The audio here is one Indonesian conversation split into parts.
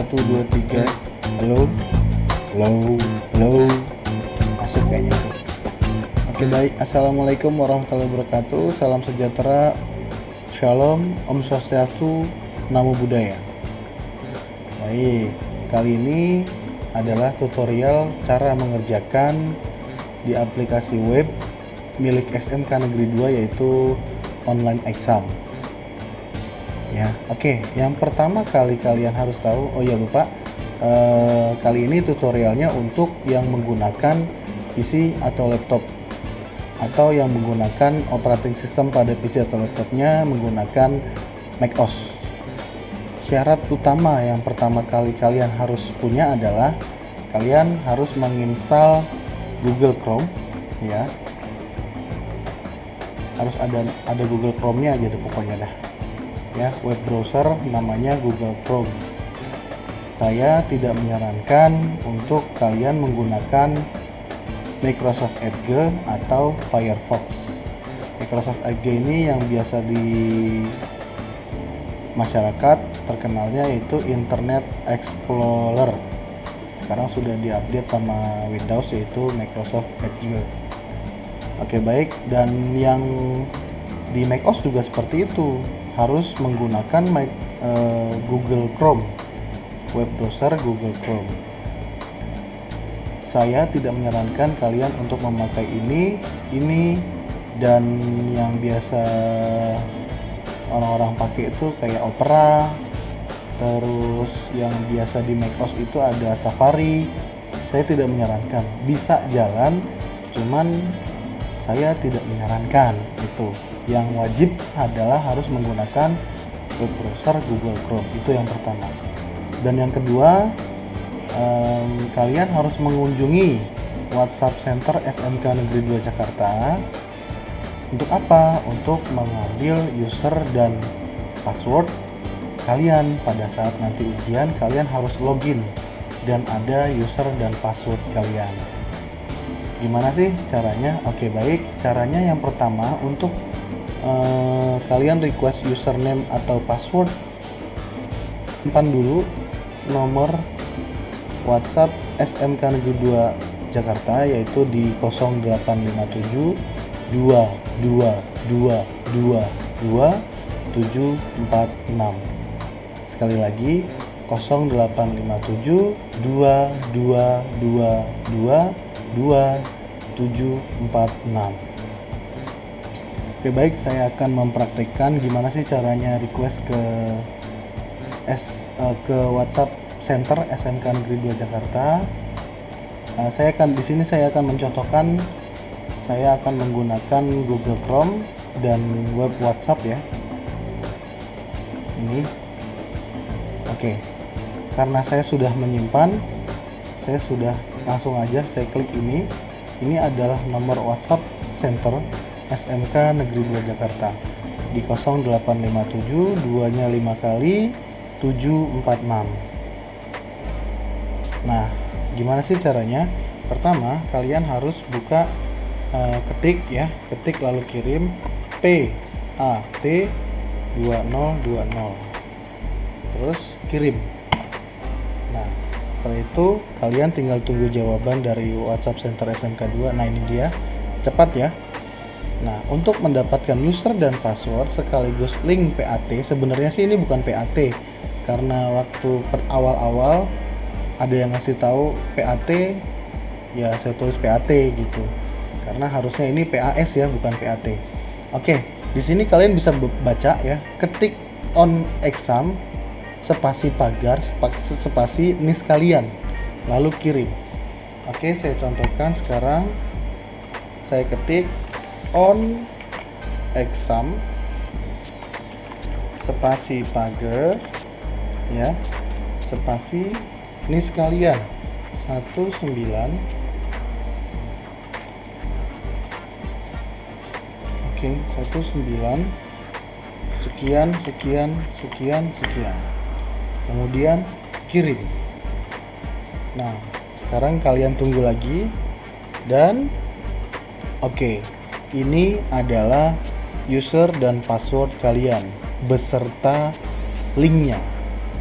1, 2, 3. Halo, halo, halo. Masuk kayaknya tuh. Oke, baik. Assalamualaikum warahmatullahi wabarakatuh. Salam sejahtera, shalom, om swastiastu, namo buddhaya. Baik, kali ini adalah tutorial cara mengerjakan di aplikasi web milik SMK Negeri 2, yaitu online exam. Ya, oke. Yang pertama kali kalian harus tahu, lupa. Kali ini tutorialnya untuk yang menggunakan PC atau laptop, atau yang menggunakan operating system pada PC atau laptopnya menggunakan macOS. Syarat utama yang pertama kali kalian harus punya adalah kalian harus menginstal Google Chrome, ya. Harus ada Google Chrome-nya aja deh pokoknya dah. Ya, web browser namanya Google Chrome. Saya tidak menyarankan untuk kalian menggunakan Microsoft Edge atau Firefox. Microsoft Edge ini yang biasa di masyarakat terkenalnya itu Internet Explorer. Sekarang sudah diupdate sama Windows, yaitu Microsoft Edge. Oke, baik. Dan yang di macOS juga seperti itu, harus menggunakan Google Chrome, web browser Google Chrome. Saya tidak menyarankan kalian untuk memakai ini dan yang biasa orang-orang pakai itu kayak Opera. Terus yang biasa di macOS itu ada Safari. Saya tidak menyarankan. Bisa jalan, cuman saya tidak menyarankan itu. Yang wajib adalah harus menggunakan web browser Google Chrome. Itu yang pertama. Dan yang kedua, kalian harus mengunjungi WhatsApp Center SMK Negeri 2 Jakarta. Untuk apa? Untuk mengambil user dan password kalian. Pada saat nanti ujian, kalian harus login dan ada user dan password kalian. Gimana sih caranya? Oke, baik. Caranya yang pertama, untuk kalian request username atau password, simpan dulu nomor WhatsApp SMK Negeri 2 Jakarta, yaitu di 0857 2222 746. Sekali lagi, 0857 2222 2746. Oke, baik, saya akan mempraktekkan gimana sih caranya request ke WhatsApp Center SMK Negeri 2 Jakarta. Saya akan mencontohkan, saya akan menggunakan Google Chrome dan web WhatsApp, ya. Ini. Oke. Karena saya sudah menyimpan, saya sudah langsung aja saya klik ini. Ini adalah nomor WhatsApp Center SMK Negeri 2 Jakarta di 0857 2-nya 5 kali 746. Nah, gimana sih caranya? Pertama, kalian harus buka, ketik lalu kirim PAT 2020, terus kirim. Nah, setelah itu kalian tinggal tunggu jawaban dari WhatsApp Center SMK 2. Nah, ini dia, cepat ya. Nah, untuk mendapatkan user dan password sekaligus link PAT, sebenarnya sih ini bukan PAT, karena waktu awal-awal ada yang ngasih tahu PAT, ya saya tulis PAT gitu. Karena harusnya ini PAS ya, bukan PAT. Oke, di sini kalian bisa baca ya, ketik on exam spasi pagar spasi NIS kalian, lalu kirim. Oke, saya contohkan sekarang. Saya ketik on exam spasi pagar, ya, spasi NIS kalian 19. Oke, 19 sekian. Kemudian kirim. Nah, sekarang kalian tunggu lagi. Dan oke, ini adalah user dan password kalian beserta linknya.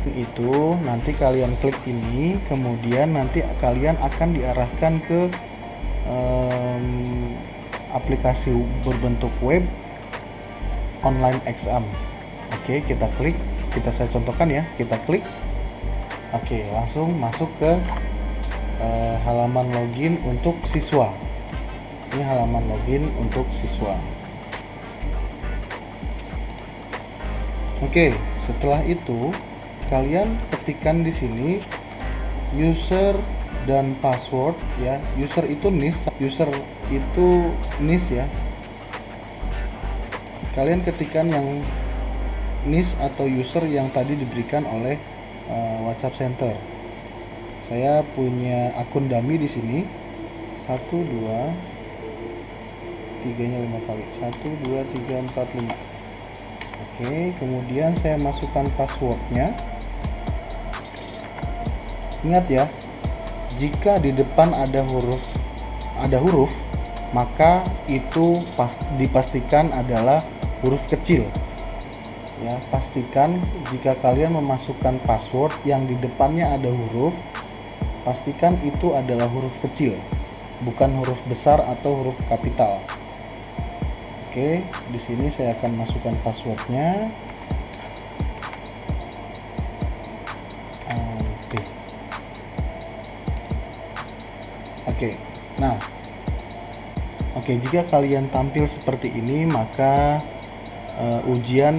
Itu nanti kalian klik ini, kemudian nanti kalian akan diarahkan ke aplikasi berbentuk web online exam. Oke, kita klik, saya contohkan ya, kita klik. Oke, langsung masuk ke halaman login untuk siswa. Ini halaman login untuk siswa. Oke, setelah itu kalian ketikkan di sini user dan password ya. User itu NIS ya. Kalian ketikkan yang NIS atau user yang tadi diberikan oleh WhatsApp Center. Saya punya akun dummy di sini. 1 2 3-nya 5 kali. 1 2 3 4 5. Oke, kemudian saya masukkan passwordnya. Ingat ya, jika di depan ada huruf, maka itu dipastikan adalah huruf kecil. Ya, pastikan jika kalian memasukkan password yang di depannya ada huruf, pastikan itu adalah huruf kecil, bukan huruf besar atau huruf kapital. Oke, di sini saya akan masukkan passwordnya. Oke. Nah, jika kalian tampil seperti ini, maka ujian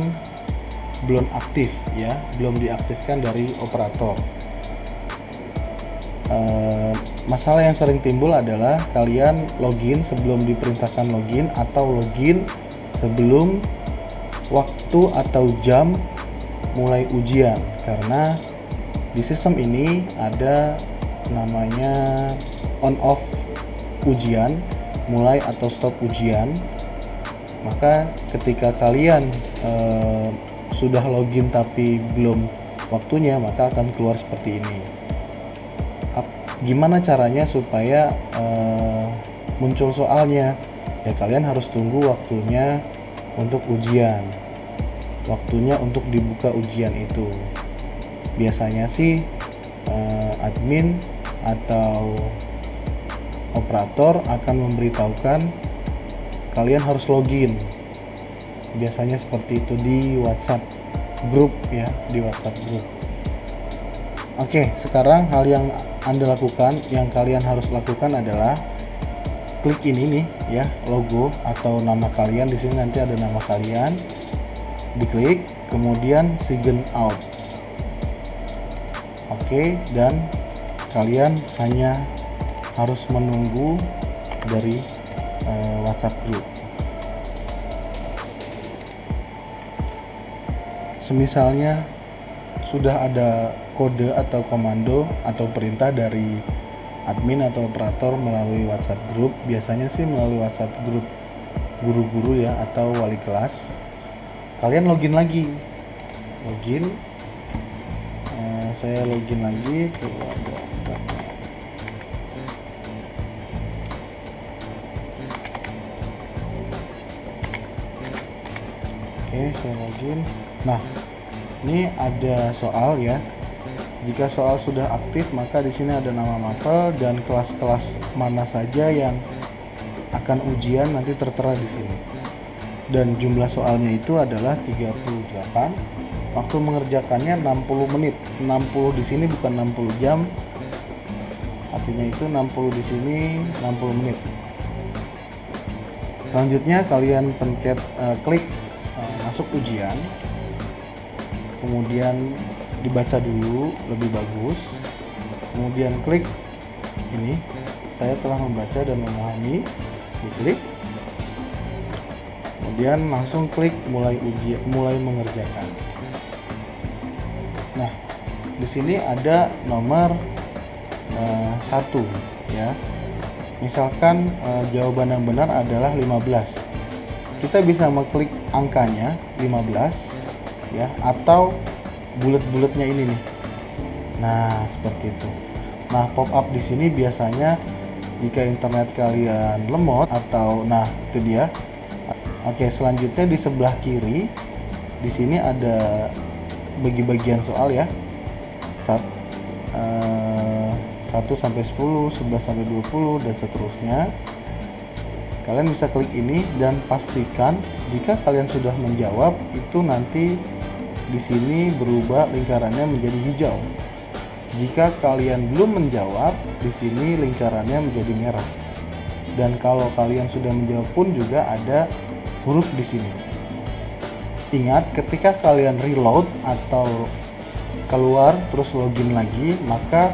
belum aktif ya, belum diaktifkan dari operator. Masalah yang sering timbul adalah kalian login sebelum diperintahkan login, atau login sebelum waktu atau jam mulai ujian, karena di sistem ini ada namanya on off ujian, mulai atau stop ujian. Maka ketika kalian sudah login tapi belum waktunya, maka akan keluar seperti ini. Gimana caranya supaya muncul soalnya? Ya, kalian harus tunggu waktunya untuk ujian, waktunya untuk dibuka ujian itu. Biasanya sih admin atau operator akan memberitahukan kalian harus login. Biasanya seperti itu di WhatsApp group ya, di WhatsApp group. Oke, sekarang hal yang Anda lakukan, yang kalian harus lakukan adalah klik ini nih ya, logo atau nama kalian. Di sini nanti ada nama kalian. Diklik, kemudian sign out. Oke, dan kalian hanya harus menunggu dari WhatsApp group. Semisalnya sudah ada kode atau komando atau perintah dari admin atau operator melalui WhatsApp group, biasanya sih melalui WhatsApp group guru-guru ya atau wali kelas, kalian login lagi. Saya login lagi ke saya login. Nah, ini ada soal ya. Jika soal sudah aktif, maka di sini ada nama mapel dan kelas-kelas mana saja yang akan ujian nanti tertera di sini. Dan jumlah soalnya itu adalah 38. Waktu mengerjakannya 60 menit. 60 di sini bukan 60 jam. Artinya itu 60 di sini 60 menit. Selanjutnya kalian pencet klik masuk ujian, kemudian dibaca dulu lebih bagus, kemudian klik ini, saya telah membaca dan memahami, diklik, kemudian langsung klik mulai mengerjakan. Nah, di sini ada nomor 1 ya. Misalkan jawaban yang benar adalah 15. Kita bisa mengklik angkanya 15 ya, atau bulat-bulatnya ini nih. Nah, seperti itu. Nah, pop up di sini biasanya jika internet kalian lemot atau itu dia. Oke, selanjutnya di sebelah kiri di sini ada bagi-bagian soal ya. start 1 sampai 10, 11 sampai 20 dan seterusnya. Kalian bisa klik ini dan pastikan jika kalian sudah menjawab itu nanti di sini berubah lingkarannya menjadi hijau. Jika kalian belum menjawab, di sini lingkarannya menjadi merah. Dan kalau kalian sudah menjawab pun juga ada huruf di sini. Ingat, ketika kalian reload atau keluar terus login lagi, maka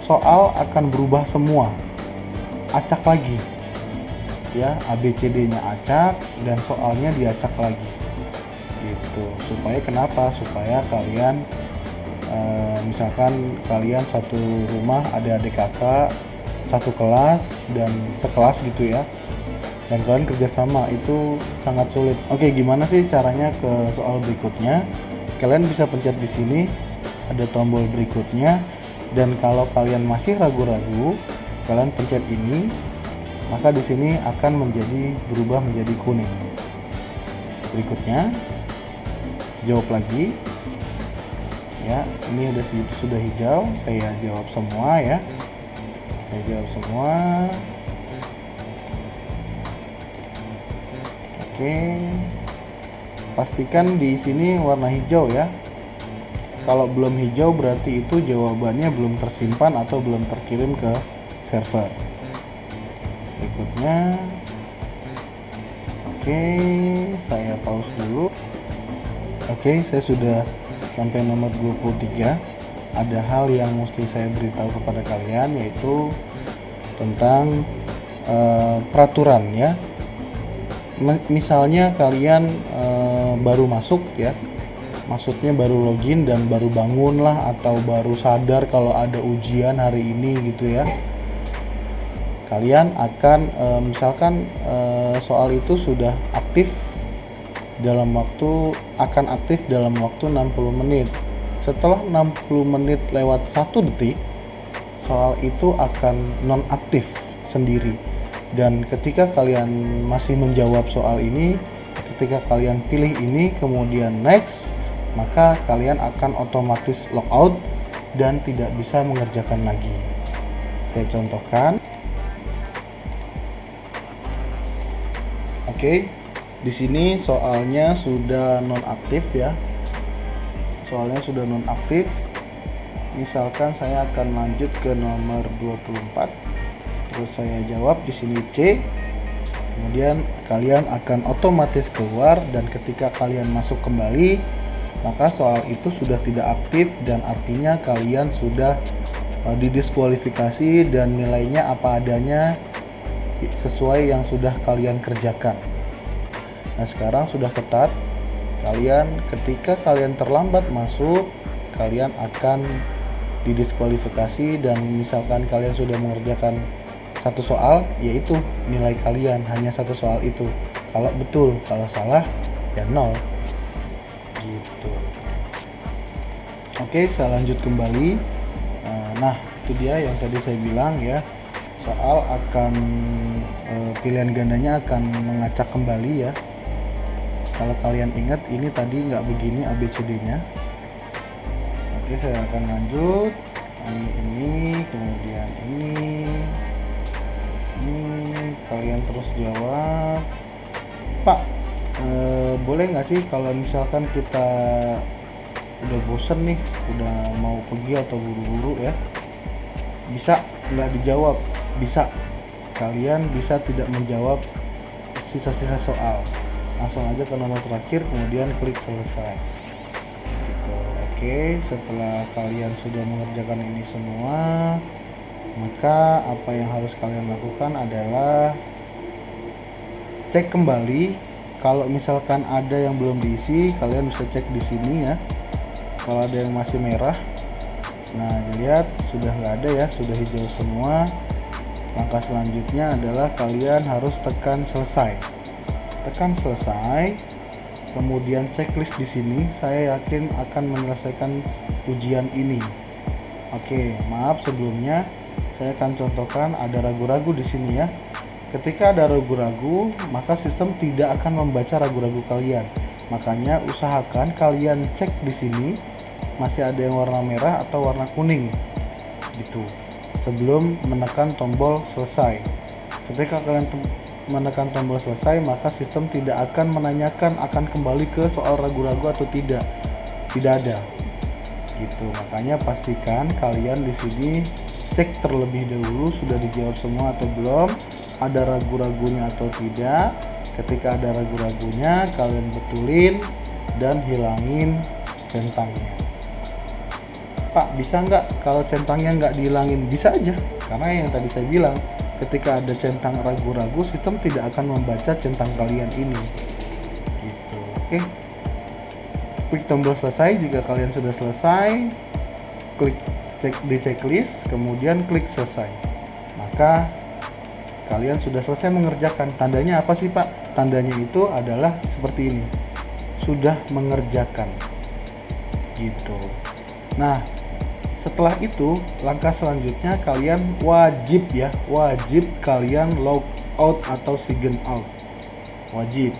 soal akan berubah semua. Acak lagi. Ya, ABCD-nya acak dan soalnya diacak lagi. Gitu. Supaya kenapa? Supaya kalian misalkan kalian satu rumah ada adik kakak, satu kelas dan sekelas gitu ya. Dan kalian kerjasama itu sangat sulit. Oke, gimana sih caranya ke soal berikutnya? Kalian bisa pencet di sini, ada tombol berikutnya. Dan kalau kalian masih ragu-ragu, kalian pencet ini. Maka di sini akan berubah menjadi kuning. Berikutnya, jawab lagi. Ya, ini sudah hijau. Saya jawab semua ya. Saya jawab semua. Oke. Pastikan di sini warna hijau ya. Kalau belum hijau berarti itu jawabannya belum tersimpan atau belum terkirim ke server. Berikutnya, oke, saya pause dulu. Oke, saya sudah sampai nomor 23. Ada hal yang mesti saya beritahu kepada kalian, yaitu tentang peraturan ya. Misalnya kalian baru masuk ya, maksudnya baru login dan baru bangun lah, atau baru sadar kalau ada ujian hari ini gitu ya. Kalian akan misalkan soal itu sudah aktif dalam waktu 60 menit. Setelah 60 menit lewat 1 detik, soal itu akan nonaktif sendiri. Dan ketika kalian masih menjawab soal ini, ketika kalian pilih ini kemudian next, maka kalian akan otomatis logout dan tidak bisa mengerjakan lagi. Saya contohkan. Oke, di sini soalnya sudah nonaktif ya. Soalnya sudah nonaktif. Misalkan saya akan lanjut ke nomor 24. Terus saya jawab di sini C. Kemudian kalian akan otomatis keluar dan ketika kalian masuk kembali, maka soal itu sudah tidak aktif dan artinya kalian sudah didiskualifikasi dan nilainya apa adanya sesuai yang sudah kalian kerjakan. Nah, sekarang sudah ketat. Ketika kalian terlambat masuk, kalian akan didiskualifikasi dan misalkan kalian sudah mengerjakan satu soal, yaitu nilai kalian hanya satu soal itu. Kalau betul, kalau salah ya 0. Gitu. Oke, saya lanjut kembali. Nah, itu dia yang tadi saya bilang ya. Soal akan pilihan gandanya akan mengacak kembali ya. Kalau kalian ingat ini tadi nggak begini ABCD-nya. Oke, saya akan lanjut. Ini kemudian ini kalian terus jawab. Pak, boleh nggak sih kalau misalkan kita udah bosen nih, udah mau pergi atau buru-buru ya, bisa nggak dijawab? Bisa. Kalian bisa tidak menjawab sisa-sisa soal, langsung aja ke nomor terakhir kemudian klik selesai gitu. Oke, setelah kalian sudah mengerjakan ini semua, maka apa yang harus kalian lakukan adalah cek kembali. Kalau misalkan ada yang belum diisi, kalian bisa cek di sini ya. Kalau ada yang masih merah, nah dilihat sudah nggak ada ya, sudah hijau semua. Langkah selanjutnya adalah kalian harus tekan selesai. Tekan selesai, kemudian checklist di sini. Saya yakin akan menyelesaikan ujian ini. Oke, maaf sebelumnya saya akan contohkan ada ragu-ragu di sini ya. Ketika ada ragu-ragu, maka sistem tidak akan membaca ragu-ragu kalian. Makanya usahakan kalian cek di sini masih ada yang warna merah atau warna kuning gitu sebelum menekan tombol selesai. Ketika kalian menekan tombol selesai, maka sistem tidak akan menanyakan akan kembali ke soal ragu-ragu atau tidak ada gitu. Makanya pastikan kalian di sini cek terlebih dahulu sudah dijawab semua atau belum, ada ragu-ragunya atau tidak. Ketika ada ragu-ragunya, kalian betulin dan hilangin centangnya. Pak, bisa nggak kalau centangnya nggak dihilangin? Bisa aja, karena yang tadi saya bilang, ketika ada centang ragu-ragu, sistem tidak akan membaca centang kalian ini gitu. Oke, klik tombol selesai jika kalian sudah selesai, klik cek di checklist, kemudian klik selesai, maka kalian sudah selesai mengerjakan. Tandanya apa sih Pak? Tandanya itu adalah seperti ini, sudah mengerjakan gitu. Nah, setelah itu langkah selanjutnya kalian wajib kalian log out atau sign out. Wajib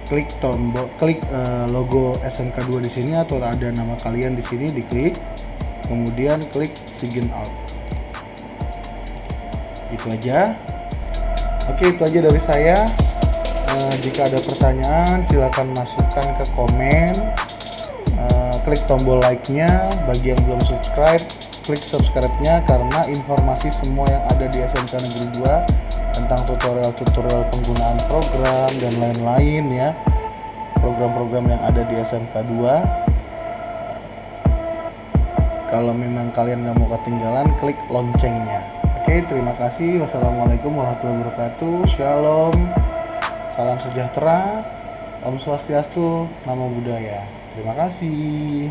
klik tombol logo SMK 2 di sini atau ada nama kalian di sini, diklik, kemudian klik sign out. Itu aja. Oke, itu aja dari saya. Jika ada pertanyaan silakan masukkan ke komen. Klik tombol like-nya, bagi yang belum subscribe, klik subscribe-nya, karena informasi semua yang ada di SMK Negeri 2 tentang tutorial-tutorial penggunaan program dan lain-lain ya, program-program yang ada di SMK 2. Kalau memang kalian nggak mau ketinggalan, klik loncengnya. Oke, terima kasih. Wassalamualaikum warahmatullahi wabarakatuh. Shalom, salam sejahtera, Om Swastiastu, Namo Buddhaya. Terima kasih.